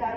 4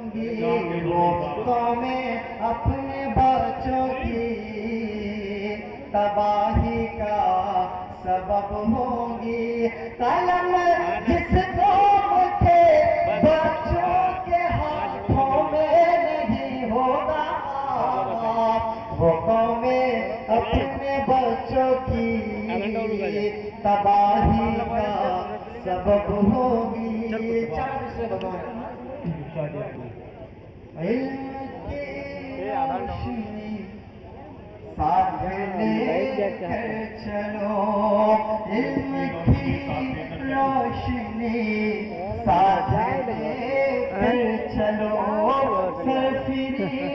ہوگی وہ قومیں اپنے بچوں کی تباہی کا سبب ہوگی. قلم جس قوم کے بچوں کے ہاتھوں میں نہیں ہوگا وہ قومیں اپنے بچوں کی تباہی کا سبب ہوگی. چار سے بتائیں. علم کی روشنی ساتھ لے کر چلو, علم کی روشنی ساتھ لے کر چلو, سرفری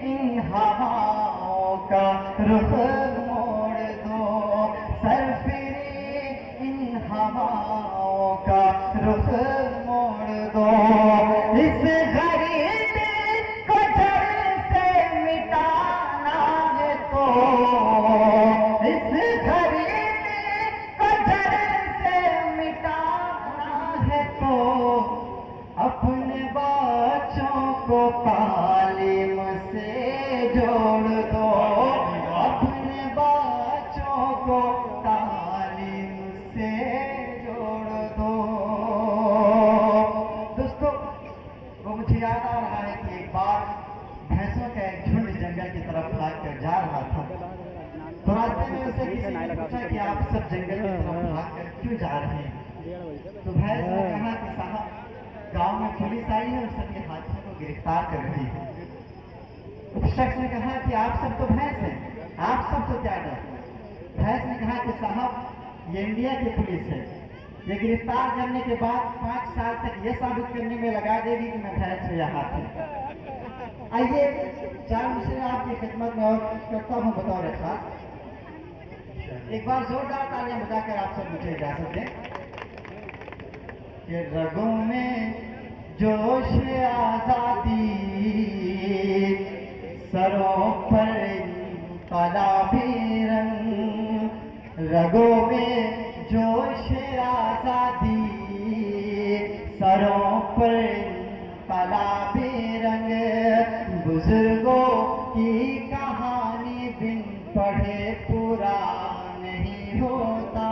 ان ہواؤں کا رخ موڑ دو, سرفری ان ہواؤں کا رخ موڑ دو. اس غریب کو جڑ سے مٹانا ہے تو, اس غریب کو جڑ سے مٹانا ہے تو اپنے بچوں کو تعلیم سے جوڑ دو, اپنے بچوں کو تعلیم سے جوڑ دو. دوستو, وہ مجھے یاد آ رہا ہے کہ ایک بار بھینسوں کا ایک جھنڈ جنگل کی طرف بھاگ کر جا رہا تھا. تو راستے میں اسے کسی نے پوچھا کہ آپ سب جنگل کی طرف بھاگ کر کیوں جا رہے ہیں؟ تو بھینس نے کہا کہ صاحب گاؤں میں پولیس آئی ہے اور سب کے ہاتھیوں کو گرفتار کر رہی ہے. اس شخص نے کہا کہ آپ سب تو بھینس ہیں, آپ سب تو کیا ڈر؟ بھینس نے کہا کہ صاحب یہ انڈیا کی پولیس ہے, یہ گرفتار کرنے کے بعد 5 سال تک یہ ثابت کرنے میں لگا دے گی کہ میں بھینس یا ہاتھی. آئیے 4 مصرے آپ کی خدمت میں اور کرتا ہوں بطور خاص. ایک بار زوردار تالیاں بجا کر آپ سب مجھے اجازت دیں کہ رگوں میں جوش آزادی, سروں پر انقلابی رنگ, رگوں میں جوش آزادی, سروں پر انقلابی رنگ. بزرگوں کی کہانی بن پڑھے پورا نہیں ہوتا,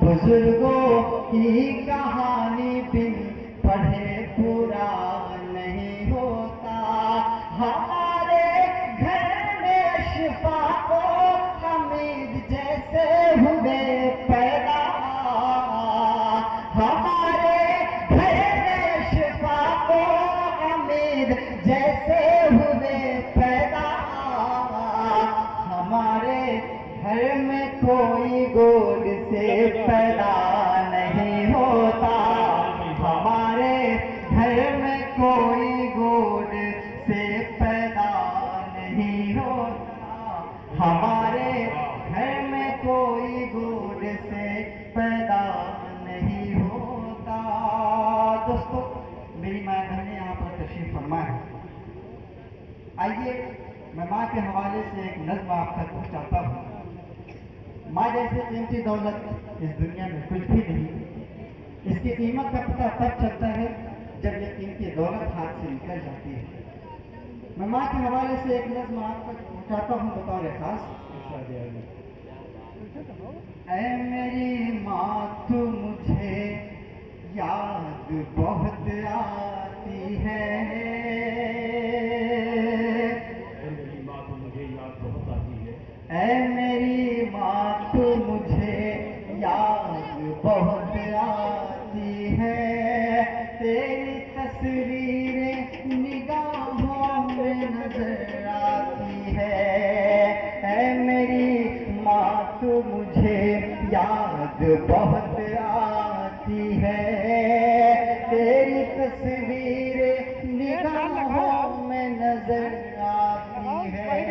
بزرگوں کی کہانی بن پڑھے پورا نہیں ہوتا. ہمارے گھر میں اشفاق و حمید جیسے ہوئے پیدا, ہمارے گھر میں اشفاق و حمید جیسے ہوئے پیدا. ہمارے گھر میں کوئی گود سے پیدا نہیں ہوتا, ہمارے گھر میں کوئی گود سے پیدا نہیں ہوتا, ہمارے گھر میں کوئی گود سے پیدا نہیں ہوتا. دوستو, میری ماں بہن یہاں پر تشریف فرما ہے. آئیے میں ماں کے حوالے سے ایک نظم آپ تک پہنچاتا ہوں. ماں جیسے قیمتی دولت اس دنیا میں کچھ بھی نہیں. اس کی قیمت کا پتہ تب چلتا ہے جب یہ قیمتی دولت ہاتھ سے نکل جاتی ہے. میں ماں کے حوالے سے ایک نظم آپ تک پہنچاتا ہوں بطور خاص. اے میری ماں تو مجھے یاد بہت آتی ہے, اے میری ماں تو مجھے یاد بہت آتی ہے, تیری تصویر نگاہوں میں نظر آتی ہے. اے میری ماں تو مجھے یاد بہت آتی ہے, تیری تصویر نگاہوں میں نظر آتی ہے.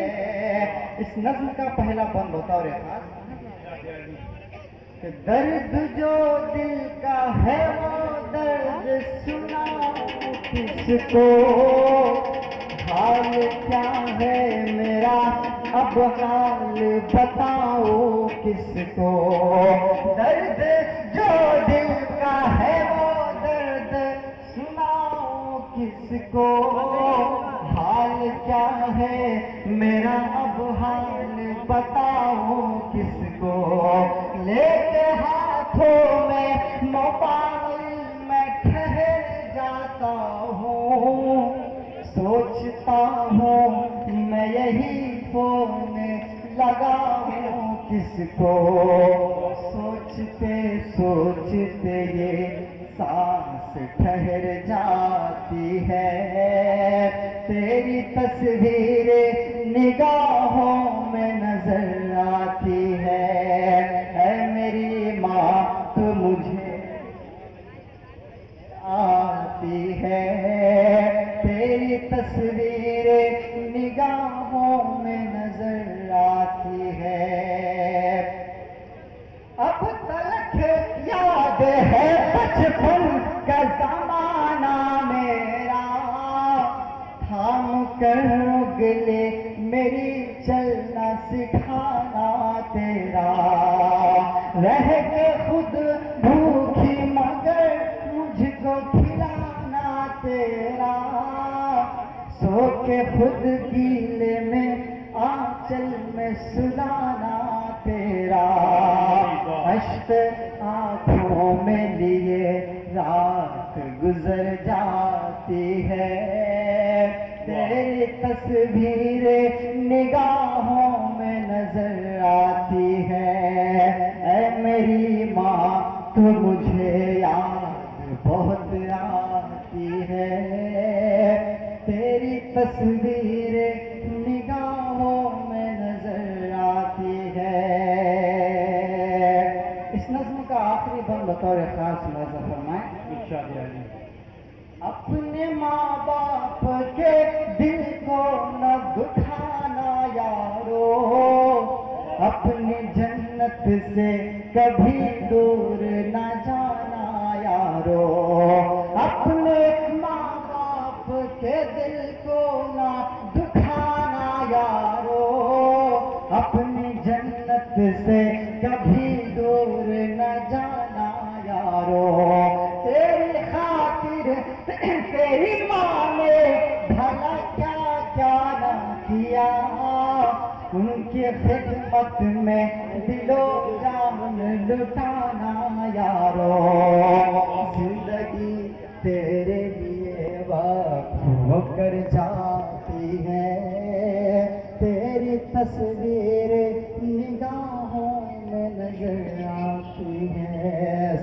اس نظم کا پہلا بند بطور خاص کہ درد جو دل کا ہے وہ درد سناؤں کس کو, حال کیا ہے میرا اب حال بتاؤ کس کو. درد جو دل کا ہے وہ درد سناؤ کس کو, جس کو سوچتے سوچتے یہ سانس ٹھہر جاتی ہے، تیری تصویر نگاہوں میں نظر آتی ہے، اے میری ماں تو مجھے آتی ہے، تیری تصویر نگاہوں میں نظر آتی ہے، اب تلک یاد ہے بچپن کا زمانہ میرا، تھام کر اگلے میری چلنا سکھانا تیرا، رہ کے خود بھوکی مگر مجھ کو کھلانا تیرا، سو کے خود گیلے میں آنچل میں سلانا تیرا، اشک آنکھوں میں لیے رات گزر جاتی ہے، تیری تصویر نگاہوں میں نظر آتی ہے، اے میری ماں تو مجھے یاد بہت آتی ہے، تیری تصویر نگاہوں میں نظر آتی ہے۔ اس نظم کا آخری بند بطور خاص ملاحظہ فرمائیں۔ ارشاد عالی۔ اپنے ماں باپ کے دل کو نہ دکھانا یارو، اپنی جنت سے کبھی دور نہ جانا یارو، اپنے ماں باپ کے دل کو نہ دکھانا یارو، اپنی جنت سے کبھی دور نہ جانا یارو، تیری خاطر تیری ماں نے بھلا کیا کیا نہ کیا، ان کی خدمت میں دل و جان لٹانا یارو، زندگی تیرے لیے وقف ہو کر جاتی ہے، تیری تصویر نگاہوں میں نظر آتی ہے۔